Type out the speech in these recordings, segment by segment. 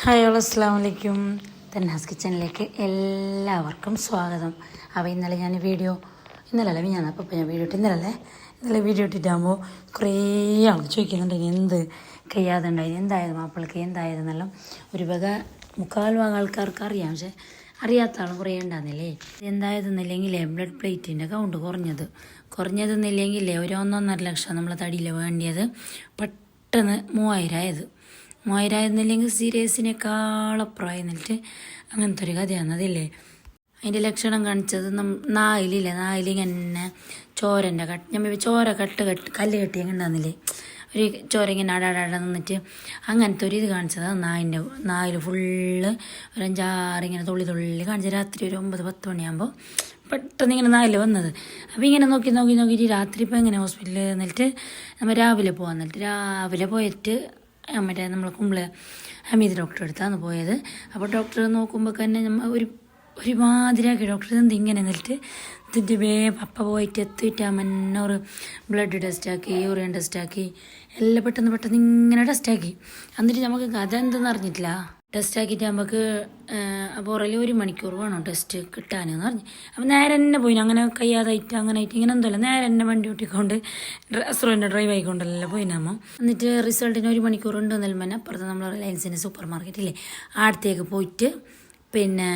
Hi all അസ്സാം വലൈക്കും. തന്നാസ് കിച്ചണിലേക്ക് എല്ലാവർക്കും സ്വാഗതം. അപ്പോൾ ഇന്നലെ ഞാൻ ഇന്നലെ വീഡിയോ ഇട്ടിട്ടാകുമ്പോൾ കുറേ ആൾക്ക് ചോദിക്കുന്നുണ്ട് എന്ത് കഴിയാതുണ്ടായി, എന്തായത് മാപ്പിളക്ക് എന്തായതെന്നെല്ലാം. ഒരു വക മുക്കാൽ ഭാഗം ആൾക്കാർക്ക് അറിയാം, പക്ഷെ അറിയാത്ത ആൾ കുറേ ഉണ്ടാകുന്നില്ലേ. എന്തായതെന്നില്ലെങ്കിലേ ബ്ലഡ് പ്ലേറ്റിൻ്റെ കൗണ്ട് കുറഞ്ഞതെന്നില്ലെങ്കിലേ ഒരു 1.5 ലക്ഷം നമ്മളെ തടിയിൽ വേണ്ടിയത് പെട്ടെന്ന് 3000 ആയത്. 3000 ആയിരുന്നില്ലെങ്കിൽ സീരിയസിനേക്കാളപ്പുറമായി എന്നിട്ട് അങ്ങനത്തെ ഒരു കഥയാണ് അതില്ലേ. അതിൻ്റെ ലക്ഷണം കാണിച്ചത് നായിലിങ്ങനെ ചോരൻ്റെ ചോര കല്ല് കെട്ടി അങ്ങനെ ഉണ്ടാകുന്നില്ലേ, ഒരു ചോര ഇങ്ങനെ അടാടാട നിന്നിട്ട് അങ്ങനത്തെ ഒരു ഇത് കാണിച്ചത്. നായിൽ ഫുള്ള് ഒരു 5-6 ഇങ്ങനെ തുള്ളി കാണിച്ചത്. രാത്രി ഒരു 9-10 മണിയാകുമ്പോൾ പെട്ടെന്ന് ഇങ്ങനെ നായിൽ വന്നത്. അപ്പോൾ ഇങ്ങനെ നോക്കിയിട്ട് രാത്രി ഇപ്പോൾ എങ്ങനെ ഹോസ്പിറ്റലിൽ എന്നിട്ട് നമ്മൾ രാവിലെ പോകാൻ എന്നിട്ട് രാവിലെ പോയിട്ട് മറ്റേ നമ്മളെ കുമ്പള ഹമീദ് ഡോക്ടറെ അടുത്താണ് പോയത്. അപ്പോൾ ഡോക്ടർ നോക്കുമ്പോൾ തന്നെ നമ്മൾ ഒരുമാതിരിയാക്കി ഡോക്ടർ എന്ത് ഇങ്ങനെ എന്നിട്ട് പപ്പ പോയിട്ട് എത്തിയിട്ടാൽ ബ്ലഡ് ടെസ്റ്റാക്കി, യൂറിൻ ടെസ്റ്റാക്കി, എല്ലാം പെട്ടെന്ന് ഇങ്ങനെ ടെസ്റ്റാക്കി. എന്നിട്ട് നമുക്ക് കഥ എന്തെന്ന് അറിഞ്ഞിട്ടില്ല. ടെസ്റ്റാക്കിയിട്ട് നമുക്ക് പുറകിൽ 1 മണിക്കൂർ വേണം ടെസ്റ്റ് കിട്ടാനെന്ന് പറഞ്ഞു. അപ്പം നേരെ തന്നെ പോയി, അങ്ങനെ കഴിയാതായിട്ട് അങ്ങനെയായിട്ട് ഇങ്ങനെ എന്തല്ല നേരെ തന്നെ വണ്ടി ഓട്ടിക്കൊണ്ട് റെസ്റ്റോറൻറ്റ് ഡ്രൈവ് ആയിക്കൊണ്ടല്ലോ പോയിനാമോ. എന്നിട്ട് റിസൾട്ടിന് 1 മണിക്കൂർ ഉണ്ട് എന്നല്ല അപ്പുറത്ത് നമ്മൾ റിലയൻസിൻ്റെ സൂപ്പർ മാർക്കറ്റില്ലേ അടുത്തേക്ക് പോയിട്ട് പിന്നെ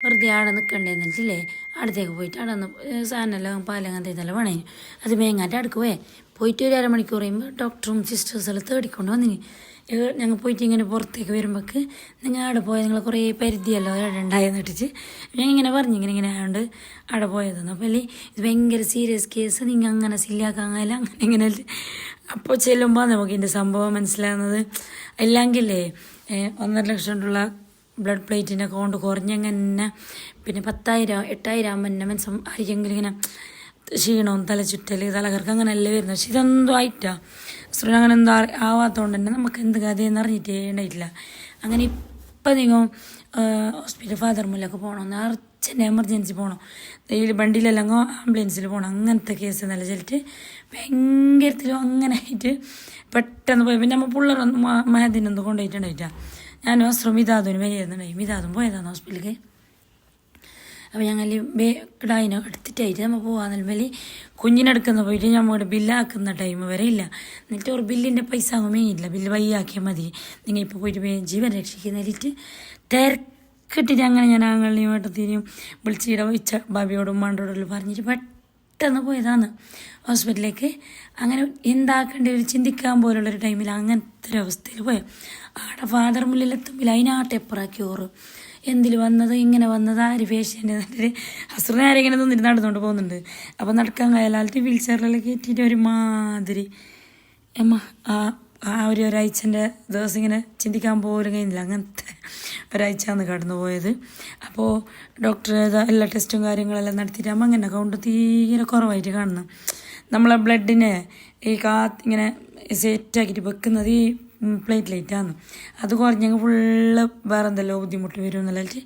വെറുതെ ആടെ നിൽക്കണ്ടേ എന്നിട്ടില്ലേ അടുത്തേക്ക് പോയിട്ട് അവിടെ നിന്ന് സാധനമെല്ലാം പാലങ്ങനത്തെ ഇതെല്ലാം വേണേ അത് മേങ്ങാൻ്റെ അടുക്ക് പോയിട്ട് ഒരു 1/2 മണിക്കൂർ കഴിയുമ്പോൾ ഡോക്ടറും സിസ്റ്റേഴ്സെല്ലാം തേടിക്കൊണ്ട് വന്നിന്. ഞങ്ങൾ പോയിട്ട് ഇങ്ങനെ പുറത്തേക്ക് വരുമ്പോൾക്ക് നിങ്ങൾ അവിടെ പോയത് നിങ്ങൾ കുറേ പരിധിയല്ലോ അവിടെ ഉണ്ടായെന്ന് ഇട്ടിട്ട് ഞാൻ ഇങ്ങനെ പറഞ്ഞു ഇങ്ങനെ ആയതുകൊണ്ട് അവിടെ പോയതെന്ന്. അപ്പോൾ അല്ലേ ഇത് ഭയങ്കര സീരിയസ് കേസ്, നിങ്ങൾ അങ്ങനെ സില്ലാക്കാങ്ങല്ല അങ്ങനെ അപ്പോൾ ചെല്ലുമ്പോൾ നമുക്ക് ഇതിൻ്റെ സംഭവം മനസ്സിലാകുന്നത്. ഇല്ലെങ്കിലേ 1.5 ലക്ഷം കൊണ്ടുള്ള ബ്ലഡ് പ്ലേറ്റിൻ്റെ കൗണ്ട് കുറഞ്ഞങ്ങനെ പിന്നെ 10,000-8,000 ആകുമ്പോൾ മനസ്സം ആയിരിക്കെങ്കിലും ഇങ്ങനെ ക്ഷീണവും തലചുറ്റൽ തലകർക്ക് അങ്ങനെ അല്ലേ വരുന്നത്. പക്ഷെ ഇതൊന്നും ആയിട്ടാ അസുഖം അങ്ങനെ എന്താ ആവാത്തതുകൊണ്ട് തന്നെ നമുക്ക് എന്ത് കഥയെന്ന് അറിഞ്ഞിട്ടേ ഉണ്ടായിട്ടില്ല. അങ്ങനെ ഇപ്പം നിങ്ങൾ ഹോസ്പിറ്റൽ ഫാദർ മുല്ലൊക്കെ പോകണം, അർജൻറ്റ് എമർജൻസി പോകണം, ഈ വണ്ടിയിലെല്ലാം ആംബുലൻസിൽ പോകണം, അങ്ങനത്തെ കേസ് എന്നല്ല ചെല്ലിട്ട് ഭയങ്കരത്തിലും അങ്ങനെ ആയിട്ട് പെട്ടെന്ന് പോയി. പിന്നെ നമ്മൾ പിള്ളേരൊന്നും മഹദിനൊന്നും കൊണ്ടുപോയിട്ടുണ്ടായിട്ടാ. ഞാൻ വസ്ത്രം മിതാദിന് വയ്യായിരുന്നുണ്ടായി, മിതാദും പോയതാണ് ഹോസ്പിറ്റലിലേക്ക്. അപ്പോൾ ഞങ്ങൾ കിടായിനെ എടുത്തിട്ടായിട്ട് നമ്മൾ പോകാൻ വലിയ കുഞ്ഞിനെടുക്കുന്ന പോയിട്ട് നമ്മളുടെ ബില്ലാക്കുന്ന ടൈം വരെ ഇല്ല. എന്നിട്ട് ഒരു ബില്ലിൻ്റെ പൈസ അങ്ങ് മേങ്ങിയില്ല, ബില്ല് വയ്യാക്കിയാൽ മതി, നിങ്ങൾ ഇപ്പോൾ പോയിട്ട് ജീവൻ രക്ഷിക്കുന്നതിലിട്ട് തിരക്കിട്ടിട്ട് അങ്ങനെ ഞാൻ ആങ്ങളിനെയും ഏട്ടത്തിനെയും വിളിച്ചിട വെച്ച ബാബിയോടും മാണ്ടോടും പറഞ്ഞിട്ട് പെട്ടെന്ന് പോയതാണ് ഹോസ്പിറ്റലിലേക്ക്. അങ്ങനെ എന്താക്കേണ്ടി ഒരു ചിന്തിക്കാൻ പോലുള്ളൊരു ടൈമിൽ അങ്ങനത്തെ ഒരു അവസ്ഥയിൽ പോയത്. ആടെ ഫാദർ മുന്നിലെത്തുമ്പോൾ അതിനാട്ടെ എപ്പറാക്കി എന്തിൽ വന്നത് ഇങ്ങനെ വന്നത് ആര് പേഷ്യൻ്റ് എന്നിട്ട് ഹസ്ര നേരെ ഇങ്ങനെ നിന്നിട്ട് നടന്നുകൊണ്ട് പോകുന്നുണ്ട്. അപ്പോൾ നടക്കാൻ കയലാലത്ത് വീൽ ചെയറിലെല്ലാം കയറ്റിയിട്ട് ഒരുമാതിരി ഒരാഴ്ചൻ്റെ ദിവസം ഇങ്ങനെ ചിന്തിക്കാൻ പോലും കഴിയുന്നില്ല. അങ്ങനത്തെ ഒരാഴ്ചയാണ് കടന്നു പോയത്. അപ്പോൾ ഡോക്ടർ എല്ലാ ടെസ്റ്റും കാര്യങ്ങളെല്ലാം നടത്തിയിട്ടാകുമ്പോൾ അങ്ങനെ കൗണ്ട് തീരെ കുറവായിട്ട് കാണുന്നു. നമ്മളെ ബ്ലഡിനെ ഈ ഇങ്ങനെ സെറ്റാക്കിയിട്ട് വെക്കുന്നത് ഈ പ്ലേറ്റ്ലൈറ്റാണ്. അത് കുറഞ്ഞെങ്കിൽ ഫുള്ള് വേറെ എന്തെല്ലോ ബുദ്ധിമുട്ട് വരും എന്നുള്ളത്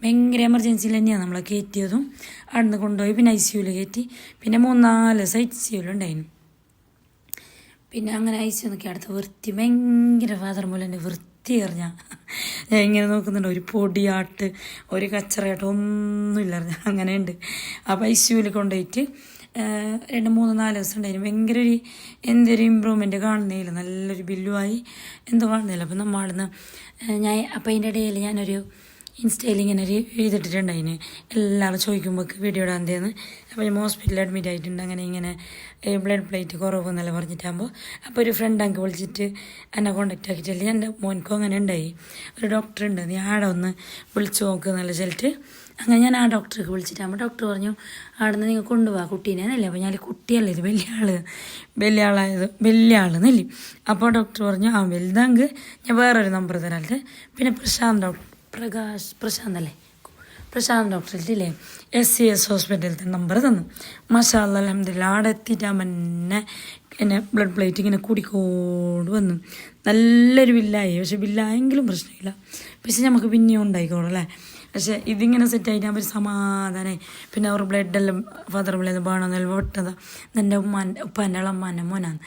ഭയങ്കര എമർജൻസിയിൽ തന്നെയാണ് നമ്മളെ കയറ്റിയതും. അവിടെ നിന്ന് കൊണ്ടുപോയി പിന്നെ ICUവിൽ കയറ്റി, പിന്നെ 3-4 ദിവസം ICUവിലുണ്ടായിരുന്നു. പിന്നെ അങ്ങനെ ICU നോക്കി അടുത്ത വൃത്തി ഭയങ്കര ഫാദർ മൂലൻ്റെ വൃത്തി എറിഞ്ഞാൽ ഞാൻ ഇങ്ങനെ നോക്കുന്നുണ്ട്, ഒരു പൊടിയാട്ട് ഒരു കച്ചറയാട്ട് ഒന്നുമില്ല അറിഞ്ഞാൽ അങ്ങനെയുണ്ട്. അപ്പോൾ ICUവിൽ കൊണ്ടുപോയിട്ട് 2-3-4 ദിവസം ഉണ്ടായിരുന്നു. ഭയങ്കര എന്തൊരു ഇമ്പ്രൂവ്മെൻറ്റ് കാണുന്നില്ല, നല്ലൊരു ബില്ലുമായി എന്തോ കാണുന്നില്ല. അപ്പം നമ്മൾ അവിടുന്ന് അപ്പം അതിൻ്റെ ഇടയിൽ ഞാനൊരു ഇൻസ്റ്റയിൽ ഇങ്ങനെ ഒരു എഴുതിട്ടിട്ടുണ്ടായിന്, എല്ലാവരും ചോദിക്കുമ്പോൾ വീഡിയോ ഇടാൻ തേന്ന്. അപ്പോൾ ഞാൻ ഹോസ്പിറ്റലിൽ അഡ്മിറ്റ് ആയിട്ടുണ്ട്, ഇങ്ങനെ ബ്ലഡ് പ്ലേറ്റ് കുറവെന്നല്ല പറഞ്ഞിട്ടാകുമ്പോൾ അപ്പോൾ ഒരു ഫ്രണ്ട് അങ്ങ് വിളിച്ചിട്ട് എന്നെ കോണ്ടാക്ട് ആക്കിയിട്ടില്ല. എൻ്റെ മോൻക്കും അങ്ങനെ ഉണ്ടായി, ഒരു ഡോക്ടർ ഉണ്ട്, നീ ആടെ ഒന്ന് വിളിച്ചു നോക്കുന്നല്ല ചെല്ലിട്ട് അങ്ങനെ ഞാൻ ആ ഡോക്ടർക്ക് വിളിച്ചിട്ടാകുമ്പോൾ ഡോക്ടർ പറഞ്ഞു അവിടെ നിന്ന് നിങ്ങൾ കൊണ്ടുപോകാം കുട്ടീനെ എന്നല്ലേ. അപ്പോൾ ഞാൻ കുട്ടിയല്ലേ ഇത് വലിയ ആളെന്നല്ലേ. അപ്പോൾ ഡോക്ടർ പറഞ്ഞു വലുതാങ്ക് ഞാൻ വേറൊരു നമ്പർ തരാറുണ്ട്. പിന്നെ പ്രശാന്ത് ഡോക്ടറില്ലേ SCS ഹോസ്പിറ്റലിലത്തെ നമ്പർ തന്നു. മാഷാ അല്ലാ അൽഹംദുലില്ലാ. അവിടെ എത്തിയിട്ടാകുമ്പോൾ തന്നെ എന്നെ ബ്ലഡ് പ്ലേറ്റ് ഇങ്ങനെ കൂടിക്കൊണ്ട് വന്നു. നല്ലൊരു ബില്ലായി. പക്ഷെ ബില്ലായെങ്കിലും പ്രശ്നമില്ല, പക്ഷെ നമുക്ക് പിന്നെയും ഉണ്ടായിക്കോളും അല്ലേ. പക്ഷെ ഇതിങ്ങനെ സെറ്റായിട്ട് അവർ സമാധാനമായി. പിന്നെ അവർ ബ്ലഡെല്ലാം ഫാദർ ബ്ലഡ് വേണമെന്നെല്ലാം വിട്ടതാണ്. എൻ്റെ ഉപ്പാൻ്റെ അമ്മൻ്റെ മോനാണ്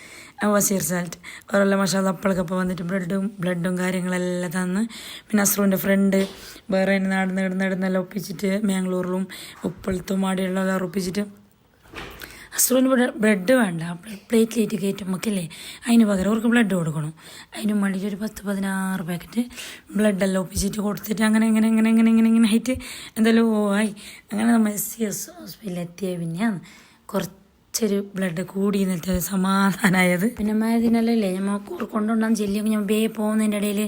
വസീർ സാൽറ്റ്. അവരെല്ലാം മഷാല അപ്പോഴൊക്കെ വന്നിട്ട് ബ്ലഡും കാര്യങ്ങളെല്ലാം തന്ന്. പിന്നെ അസ്രുവിൻ്റെ ഫ്രണ്ട് വേറെ നടന്നെല്ലാം ഒപ്പിച്ചിട്ട് മാംഗ്ലൂരിലും ഉപ്പളത്തും ആടെയുള്ളതെല്ലാം ഒപ്പിച്ചിട്ട് അസ്രുവിന് ബ്ലഡ് വേണ്ട, പ്ലേറ്റിലേറ്റ് കയറ്റുമ്പോഴല്ലേ അതിന് പകരം അവർക്ക് ബ്ലഡ് കൊടുക്കണം. അതിനും വേണ്ടിയിട്ട് ഒരു 10-16 പാക്കറ്റ് ബ്ലഡെല്ലാം ഒപ്പിച്ചിട്ട് കൊടുത്തിട്ട് അങ്ങനെ ആയിട്ട് എന്തായാലും ആയി. അങ്ങനെ നമ്മൾ SCS ഹോസ്പിറ്റലിൽ എത്തിയ പിന്നെയാണ് കുറച്ചൊരു ബ്ലഡ് കൂടി എന്നിട്ട് സമാധാനമായത്. പിന്നെ മരുന്നിനല്ലേ നമ്മൾ കൊണ്ടുകൊണ്ടാന്ന് ചെല്ലിയെങ്കിൽ ഞാൻ പോകുന്നതിൻ്റെ ഇടയിൽ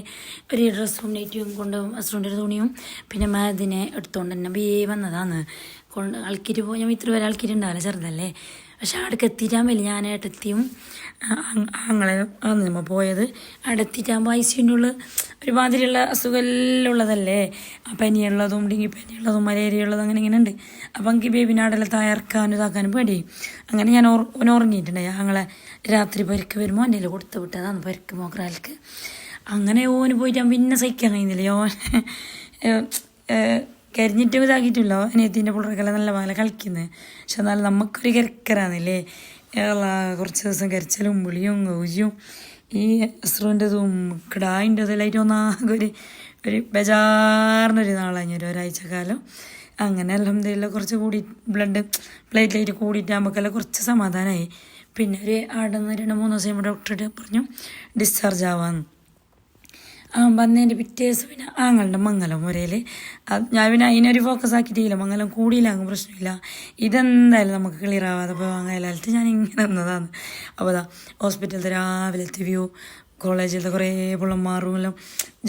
ഒരു ഡ്രസ്സും നെറ്റും കൊണ്ട് അസ്രുവിൻ്റെ ഒരു തുണിയും പിന്നെ മരുന്നിനെ എടുത്തുകൊണ്ട് തന്നെ വന്നതാണ്. ആൾക്കിട്ട് പോയി ഞാൻ ഇത്ര വരെ ആൾക്കിട്ടുണ്ടാവില്ല, ചെറുതല്ലേ. പക്ഷെ അവിടേക്ക് എത്തിയിട്ടാകുമ്പോൾ ഞാൻ ഏട്ടെത്തിയും ആങ്ങളെ ആണ് നമ്മൾ പോയത്. അവിടെ എത്തിയിട്ടാകുമ്പോൾ ICUൻ്റെ ഉള്ളിൽ ഒരുമാതിരിയുള്ള അസുഖമെല്ലാം ഉള്ളതല്ലേ, പനിയുള്ളതും ഡെങ്കിപ്പനിയുള്ളതും മലേറിയ ഉള്ളതും അങ്ങനെ ഇങ്ങനെ ഉണ്ട്. അപ്പം എനിക്ക് ബേബിനെ അവിടെല്ലാം തയ്യാറാക്കാനും ഇതാക്കാനും പേടിയും. അങ്ങനെ ഞാൻ ഉറങ്ങിയിട്ടുണ്ടായി. ഞങ്ങളെ രാത്രി പരിക്ക് വരുമ്പോൾ എൻ്റെ കൊടുത്തു വിട്ടതാണ് പരിക്ക് മോക്രാൽക്ക്. അങ്ങനെ ഓന് പോയിട്ട് പിന്നെ സഹിക്കാൻ കഴിയുന്നില്ല. ഓൻ കരിഞ്ഞിട്ടും ഇതാക്കിയിട്ടില്ല. അനിയത്തിൻ്റെ പിള്ളേർക്കെല്ലാം നല്ല പോലെ കളിക്കുന്നത്. പക്ഷെ എന്നാലും നമുക്കൊരു കിരക്കരാന്നില്ലേ, കുറച്ച് ദിവസം കരിച്ചലും വിളിയും ഗൗജിയും ഈ അസ്രുവിൻ്റെതും കിടായിൻ്റെതെല്ലായിട്ട് ഒന്നാകെ ഒരു ബേജാറിനൊരു നാളാഞ്ഞ ഒരാഴ്ച കാലം. അങ്ങനെ അൽഹംദുലില്ലാ കുറച്ച് കൂടി ബ്ലഡ് പ്ലേറ്റിലായിട്ട് കൂടിയിട്ട് നമുക്കെല്ലാം കുറച്ച് സമാധാനമായി. പിന്നെ ഒരു അവിടെ നിന്ന് 2-3 ദിവസം കഴിയുമ്പോൾ ഡോക്ടറുടെ പറഞ്ഞു ഡിസ്ചാർജ് ആവാമെന്ന്. വന്നതിൻ്റെ പിറ്റേ ദിവസം പിന്നെ ആങ്ങളുടെ മംഗലം ഒരേൽ ഞാൻ പിന്നെ അതിനൊരു ഫോക്കസ് ആക്കിയിട്ടില്ല. മംഗലം കൂടിയില്ല, അങ്ങ് പ്രശ്നമില്ല. ഇതെന്തായാലും നമുക്ക് ക്ലിയർ ആവാതെ പോയി വാങ്ങാനായിട്ട് ഞാൻ ഇങ്ങനെ വന്നതാണ്. അപ്പോൾ അതാ ഹോസ്പിറ്റലിലത്തെ രാവിലത്തെ വ്യൂ, കോളേജിലത്തെ കുറേ പിള്ളമാറും എല്ലാം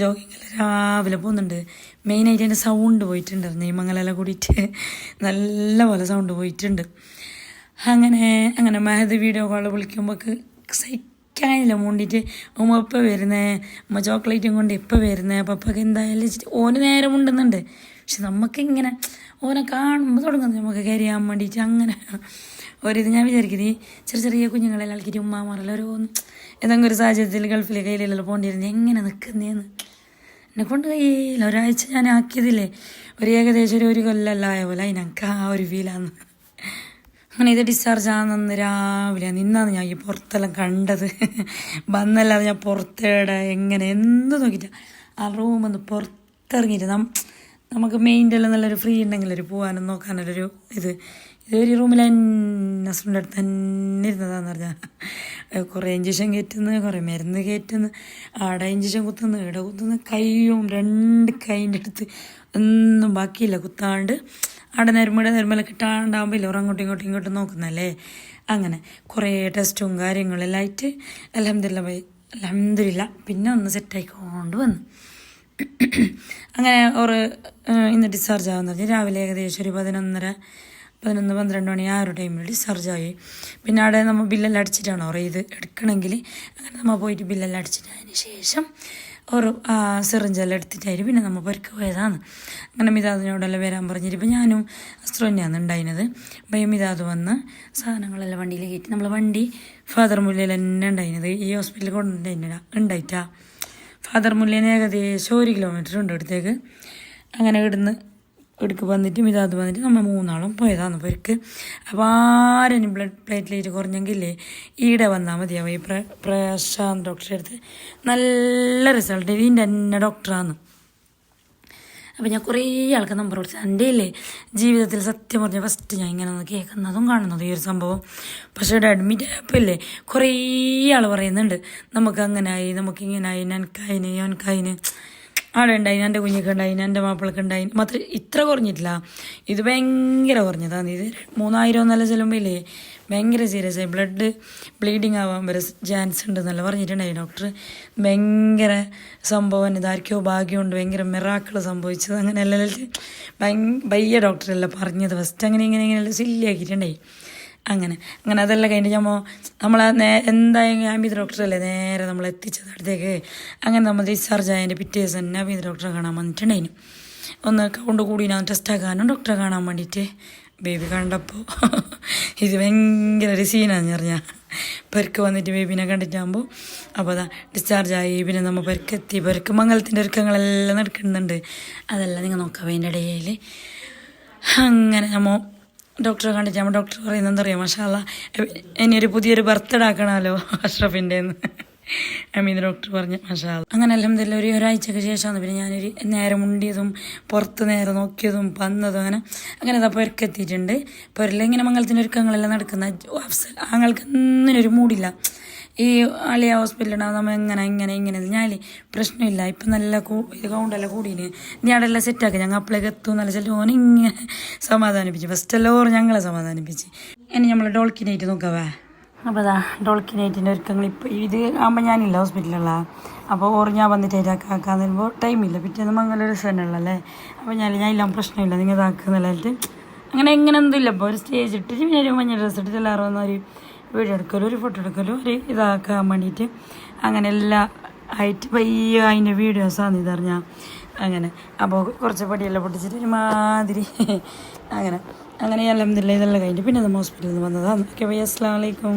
ജോഗിങ്ങെല്ലാം രാവിലെ പോകുന്നുണ്ട്. മെയിനായിട്ട് എൻ്റെ സൗണ്ട് പോയിട്ടുണ്ടായിരുന്നു. ഈ മംഗലെല്ലാം കൂടിയിട്ട് നല്ല പോലെ സൗണ്ട് പോയിട്ടുണ്ട്. അങ്ങനെ മഹദ് വീഡിയോ കോൾ വിളിക്കുമ്പോൾ സഹിക്കാനില്ല മൂണ്ടിയിട്ട്. ഉമ്മ എപ്പോൾ വരുന്നേ, ഉമ്മ ചോക്ലേറ്റും കൊണ്ട് എപ്പോൾ വരുന്നേ, പപ്പക്ക് എന്തായാലും ഓന് നേരം ഉണ്ടെന്നുണ്ട്. പക്ഷെ നമുക്കിങ്ങനെ ഓനെ കാണുമ്പോൾ തുടങ്ങുന്നത് നമുക്ക് കരിയാൻ വേണ്ടിയിട്ട്. അങ്ങനെ ഒരിത് ഞാൻ വിചാരിക്കുന്നത് ഈ ചെറിയ കുഞ്ഞുങ്ങളെല്ലാം ആൾക്കിട്ട് ഉമ്മാമാരെല്ലാം ഓരോന്ന് ഏതെങ്കിലും ഒരു സാഹചര്യത്തിൽ ഗൾഫിലെ കയ്യിലെല്ലാം പോകേണ്ടിയിരുന്നു എങ്ങനെ നിൽക്കുന്നതെന്ന് എന്നെ കൊണ്ട് കയ്യില്ല. ഒരാഴ്ച ഞാൻ ആക്കിയതില്ലേ ഏകദേശം ഒരു കൊല്ലമെല്ലാം ആയ പോലെ അതിനൊക്കെ ആ ഒരു ഫീലാന്ന്. അങ്ങനെ ഇത് ഡിസ്ചാർജ് ആണെന്ന് രാവിലെ നിന്നാന്ന് ഞാൻ ഈ പുറത്തെല്ലാം കണ്ടത്. വന്നല്ലാതെ ഞാൻ പുറത്തേടെ എങ്ങനെ എന്ത് നോക്കിയിട്ട് ആ റൂമൊന്ന് പുറത്തിറങ്ങിയിട്ട് നമുക്ക് മെയിൻ്റെ എല്ലാം നല്ലൊരു ഫ്രീ ഉണ്ടെങ്കിലൊരു പോകാനും നോക്കാനൊരു ഇതൊരു റൂമിൽ ഹസ്ബൻഡിൻ്റെ അടുത്ത് തന്നെ ഇരുന്നതാന്ന് പറഞ്ഞാൽ കുറേ ഇഞ്ചക്ഷൻ കയറ്റുന്നു, കുറേ മരുന്ന് കയറ്റുന്നു, ആടെ ഇഞ്ചക്ഷൻ കുത്തുന്നു, ഇവിടെ കുത്തുന്നു, കൈയും 2 കൈൻ്റെ അടുത്ത് ഒന്നും ബാക്കിയില്ല കുത്താണ്ട്. അവിടെ നേരമല കിട്ടാണ്ടാകുമ്പോൾ ഇല്ല അങ്ങോട്ടും ഇങ്ങോട്ടും നോക്കുന്നല്ലേ. അങ്ങനെ കുറേ ടെസ്റ്റും കാര്യങ്ങളെല്ലാം ആയിട്ട് അൽഹംദുലില്ലാ പിന്നെ ഒന്ന് സെറ്റായിക്കൊണ്ട് വന്നു. അങ്ങനെ ഇന്ന് ഡിസ്ചാർജ് ആകുമെന്ന് പറഞ്ഞാൽ രാവിലെ ഏകദേശം ഒരു 11-12 മണി ആ ഒരു ടൈമിൽ ഡിസ്ചാർജായി. പിന്നെ അവിടെ നമ്മൾ ബില്ലെല്ലാം അടിച്ചിട്ടാണ് ഇത് എടുക്കണമെങ്കിൽ. അങ്ങനെ നമ്മൾ പോയിട്ട് ബില്ലെല്ലാം അടിച്ചിട്ടതിന് ശേഷം ഒരു സിറിഞ്ചെല്ലാം എടുത്തിട്ടായിട്ട് പിന്നെ നമ്മൾ പൊരക്ക് പോയതാണ്. അങ്ങനെ മിതാദിനോടെല്ലാം വരാൻ പറഞ്ഞിട്ട് ഇപ്പം ഞാനും അസ്ത്രു തന്നെയാണ് ഉണ്ടായിരുന്നത്. അപ്പം മിതാദ് വന്ന് സാധനങ്ങളെല്ലാം വണ്ടിയിൽ കയറ്റി നമ്മൾ വണ്ടി ഫാദർ മുല്ലയിൽ തന്നെ ഉണ്ടായിരുന്നത്. ഈ ഹോസ്പിറ്റലിൽ ഉണ്ടായിട്ടാ ഫാദർ മുല്ലേന് ഏകദേശം 1 കിലോമീറ്റർ ഉണ്ട് അടുത്തേക്ക്. അങ്ങനെ ഇടുക്ക് വന്നിട്ട് മിതാദ് വന്നിട്ട് നമ്മൾ 3 ആളും പോയതാണ് പൊരക്ക്. അപ്പോൾ ആരും ബ്ലഡ് പ്ലേറ്റിലേറ്റ് കുറഞ്ഞെങ്കിലേ ഈടെ വന്നാൽ മതിയാവും. ഈ പ്രശാന്ത് ഡോക്ടറെ അടുത്ത് നല്ല റിസൾട്ട്. ഇതിൻ്റെ തന്നെ ഡോക്ടറാണ്. അപ്പോൾ ഞാൻ കുറേ ആൾക്ക് നമ്പർ കൊടുത്തു. എൻ്റെ ഇല്ലേ ജീവിതത്തിൽ സത്യം പറഞ്ഞാൽ ഫസ്റ്റ് ഞാൻ ഇങ്ങനെ ഒന്ന് കേൾക്കുന്നതും കാണുന്നതും ഈ ഒരു സംഭവം. പക്ഷേ ഇവിടെ അഡ്മിറ്റ് ആയപ്പോഴല്ലേ കുറേ ആൾ പറയുന്നുണ്ട് നമുക്കങ്ങനായി, നമുക്കിങ്ങനായി, ഞാൻക്കായിന് അവിടെ ഉണ്ടായിന്, എൻ്റെ കുഞ്ഞിക്ക് ഉണ്ടായിന്, എൻ്റെ മാപ്പിളക്ക് ഉണ്ടായിന്. മാത്രം ഇത്ര കുറഞ്ഞിട്ടില്ല, ഇത് ഭയങ്കര കുറഞ്ഞതാണ്. ഇത് 3000 എന്നല്ല ചെല്ലുമ്പോൾ ഇല്ലേ ഭയങ്കര സീരിയസ് ആയി ബ്ലഡ് ബ്ലീഡിങ് ആവാൻ വരെ ചാൻസ് ഉണ്ടെന്നല്ല പറഞ്ഞിട്ടുണ്ടായി ഡോക്ടർ. ഭയങ്കര സംഭവം ഇതാർക്കോ ഭാഗ്യമുണ്ട്, ഭയങ്കര മിറാക്കിൾ സംഭവിച്ചത്. അങ്ങനെ എല്ലാം വയ്യ ഡോക്ടറെല്ലാം പറഞ്ഞത്. ഫസ്റ്റ് ഇങ്ങനെ സില്ലിയാക്കിയിട്ടുണ്ടായി. അങ്ങനെ അതെല്ലാം കഴിഞ്ഞിട്ട് നമ്മളെ എന്തായാലും ആംബിത് ഡോക്ടറല്ലേ നേരെ നമ്മൾ എത്തിച്ചത് അടുത്തേക്ക്. അങ്ങനെ നമ്മൾ ഡിസ്ചാർജ് ആയതിൻ്റെ പിറ്റേ ദിവസം തന്നെ ആംബിത് ഡോക്ടറെ കാണാൻ വന്നിട്ടുണ്ടായിരുന്നു. ഒന്ന് കൗണ്ട് കൂടി ഞാൻ ടെസ്റ്റ് ആക്കാനും ഡോക്ടറെ കാണാൻ വേണ്ടിയിട്ട്. ബേബി കണ്ടപ്പോൾ ഇത് ഭയങ്കര ഒരു സീനാന്ന് പറഞ്ഞാൽ പെർക്ക് വന്നിട്ട് ബേബിനെ കണ്ടിട്ടാകുമ്പോൾ അപ്പോൾ അതാ ഡിസ്ചാർജായി. പിന്നെ നമ്മൾ പെർക്കെത്തി. പെർക്ക് മംഗലത്തിൻ്റെ ഒരുക്കങ്ങളെല്ലാം നടക്കുന്നുണ്ട്. അതെല്ലാം നിങ്ങൾ നോക്കാം അതിൻ്റെ ഇടയിൽ. അങ്ങനെ നമ്മൾ ഡോക്ടറെ കണ്ടിട്ട് നമ്മൾ ഡോക്ടർ പറയുന്നത് എന്താ പറയുക, മാഷാ അല്ലാ ഇനിയൊരു പുതിയൊരു ബർത്ത്ഡേ ആക്കണമല്ലോ അഷ്റഫിൻ്റെ എന്ന് അമീൻ ഡോക്ടർ പറഞ്ഞു. മാഷാ അല്ലാ. അങ്ങനെ അൽഹംദുലില്ലാ ഒരാഴ്ചക്ക് ശേഷമാണ് പിന്നെ ഞാനൊരു നേരെ മുണ്ടിയതും പുറത്ത് നേരെ നോക്കിയതും വന്നതും അങ്ങനെ ഇതാ പൊരക്കെത്തിയിട്ടുണ്ട്. പൊരലിങ്ങനെ മംഗലത്തിൻ്റെ ഒരുക്കങ്ങളെല്ലാം നടക്കുന്ന ആങ്ങൾക്ക് ഒന്നിനൊരു മൂടില്ല. ഈ അളിയ ഹോസ്പിറ്റലുണ്ടാവും നമ്മൾ ഇങ്ങനെ ഞാൻ പ്രശ്നമില്ല. ഇപ്പം നല്ല ഇത് കൗണ്ടെല്ലാം കൂടിന് നീ അവിടെ എല്ലാം സെറ്റാക്കി ഞങ്ങൾ അപ്പോഴേക്ക് എത്തും നല്ല ചില ഓനിങ്ങനെ സമാധാനിപ്പിച്ച് ഫസ്റ്റെല്ലാം ഞങ്ങളെ സമാധാനിപ്പിച്ച്. ഇനി നമ്മൾ ഡോൾക്കിനേറ്റ് നോക്കാവേ. അപ്പോൾ അതാ ഡോൾക്കിനേറ്റിൻ്റെ ഒരുക്കങ്ങൾ ഇപ്പോൾ ഇത് ആകുമ്പോൾ ഞാനില്ല ഹോസ്പിറ്റലുള്ള. അപ്പോൾ ഞാൻ വന്നിട്ട് ആക്കാൻ തരുമ്പോൾ ടൈമില്ല. പിറ്റേന്ന് മംഗല രസമല്ലേ. അപ്പോൾ ഞാനില്ല പ്രശ്നമില്ല നിങ്ങൾ ഇതാക്കുന്നില്ലായിട്ട് അങ്ങനെ എന്തും ഇല്ല. ഇപ്പോൾ ഒരു സ്റ്റേജ് ഇട്ടിട്ട് പിന്നെ ഒരു മഞ്ഞ ഡ്രസ്സ് ഇട്ടിട്ട് എല്ലാവരും വന്നൊരു വീഡിയോ എടുക്കലും ഒരു ഫോട്ടോ എടുക്കലും ഒരു ഇതാക്കാൻ വേണ്ടിയിട്ട് അങ്ങനെ എല്ലാം ആയിട്ട് പയ്യ അതിൻ്റെ വീഡിയോസാണ് ഇതറിഞ്ഞാൽ അങ്ങനെ. അപ്പോൾ കുറച്ച് പടിയെല്ലാം പൊട്ടിച്ചിട്ട് ഒരുമാതിരി അങ്ങനെ അലഹംദുലില്ലാ ഇതെല്ലാം കഴിഞ്ഞിട്ട് പിന്നെ നമ്മൾ ഹോസ്പിറ്റലിൽ നിന്ന് വന്നതാണ്. ഓക്കെ ബൈ, അസ്സലാമു അലൈക്കും.